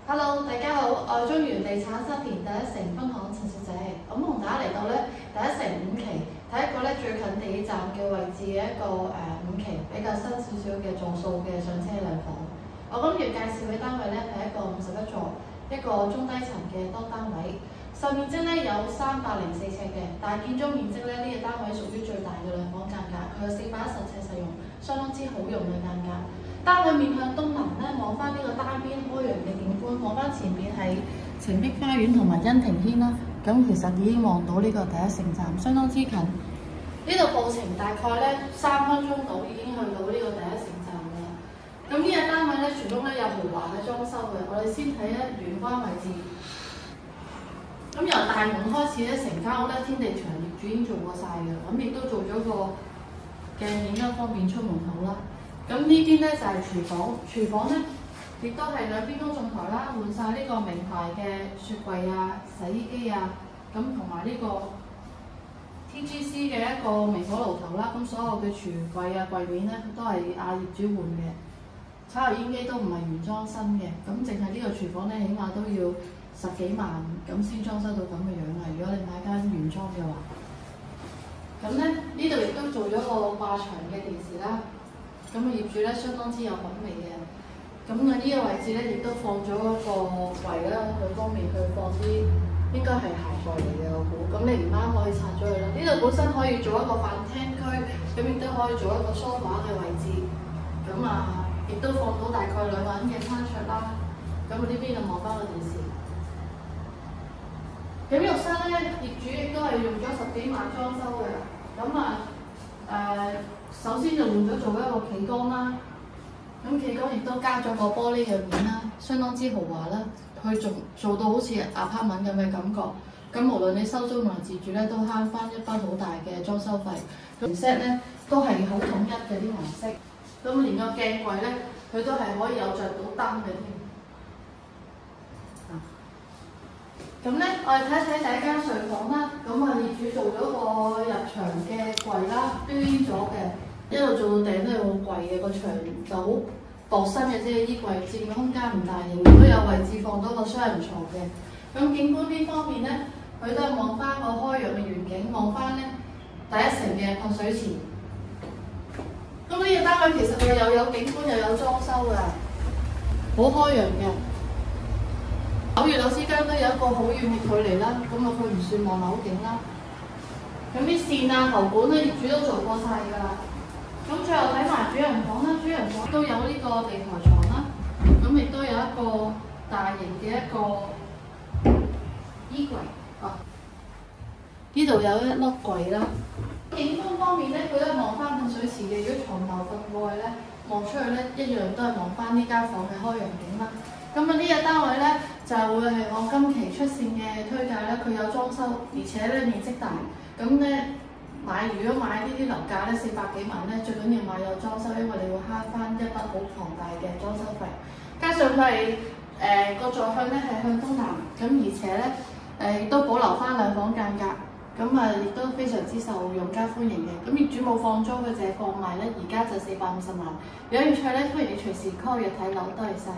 Hello， 大家好，我係中原地產新田第一城分行陳小姐，咁同大家嚟到第一城5期，睇一個最近地鐵站嘅位置嘅一個5期比較新少少嘅座數嘅上車兩房。我今日介紹嘅單位係一個51座，一個中低層嘅多單位，售面積有304尺嘅，但係建築面積呢個單位屬於最大嘅兩房間隔，佢有410尺實用，相當之好用嘅間隔。單位面向東南望翻呢個單邊開揚嘅景觀，望翻前面係澄碧花園同埋恩庭軒啦。咁其實已經望到呢個第一城站，相當之近。呢度步程大概3分鐘到已經去到呢個第一城站㗎啦。咁呢個單位全屋有豪華嘅裝修嘅，我哋先睇玄關位置。咁由大門開始成間屋天地牆業主已經做過晒嘅，咁亦都做咗個鏡面方便出門口啦。咁呢邊就係廚房，廚房亦都係兩邊都中台啦，換晒呢個名牌嘅雪櫃啊、洗衣機啊，咁同埋呢個 TGC 嘅一個微火爐頭啦，咁所有嘅櫥櫃啊、櫃面都係業主換嘅，抽油煙機都唔係原裝新嘅，咁淨係呢個廚房起碼都要10幾萬咁先裝修到咁嘅樣啊！如果你買間原裝嘅話，咁呢度亦都做咗個掛牆嘅電視啦。咁業主相當之有品味嘅，咁呢個位置亦都放咗一個櫃啦，佢方便佢放啲應該係鞋櫃嚟嘅我估，咁你唔啱可以拆咗佢啦。呢度本身可以做一個飯廳區，咁亦都可以做一個梳化嘅位置，咁亦都放到大概2個人嘅餐桌啦。咁呢邊就望翻個電視。咁浴室業主亦都係用咗10幾萬裝修嘅，咁首先就換咗做一個企缸啦，咁企缸亦都加咗個玻璃嘅面啦，相當之豪華啦，佢仲做到好似apartment咁嘅感覺。咁無論你收租同埋自住都慳翻一筆好大嘅裝修費。顏色都係好統一嘅啲顏色，咁連個鏡櫃佢都係可以有着到燈嘅添。咁我哋睇一睇第一間睡房啦。咁業主做咗個入牆嘅櫃啦，標煙咗嘅，一路做到頂都係好貴嘅，個牆就好薄身嘅啫，衣櫃佔嘅空間唔大，仍然都有位置放到個雙人床嘅。咁景觀呢方面佢都係望翻個開揚嘅遠景，望翻第一城嘅噴水池。咁呢個單位其實佢又有景觀又有裝修嘅，好開揚嘅。樓與樓之間都有一個好遠嘅距離啦，咁佢唔算望樓景啦。咁啲線啊、喉管業主都做過晒㗎啦。咁最後睇埋主人房啦，主人房都有呢個地台床啦，咁亦都有一個大型嘅一個衣櫃。呢度有一粒櫃啦。景觀方面佢都係望翻噴水池嘅，如果床頭瞓過去望出去一樣都係望翻呢間房嘅開揚景啦。咁呢個單位就會係我今期出線嘅推介啦，佢有裝修，而且面積大。咁如果買呢啲樓價400幾萬最緊要買有裝修，因為你會慳翻一筆好龐大嘅裝修費。加上佢係個座向係向東南，咁而且亦都保留翻兩房間隔，咁亦都非常之受用家歡迎嘅。咁業主冇放租，佢淨係放賣而家就450萬。有興趣歡迎你隨時 call 約睇樓，多謝晒。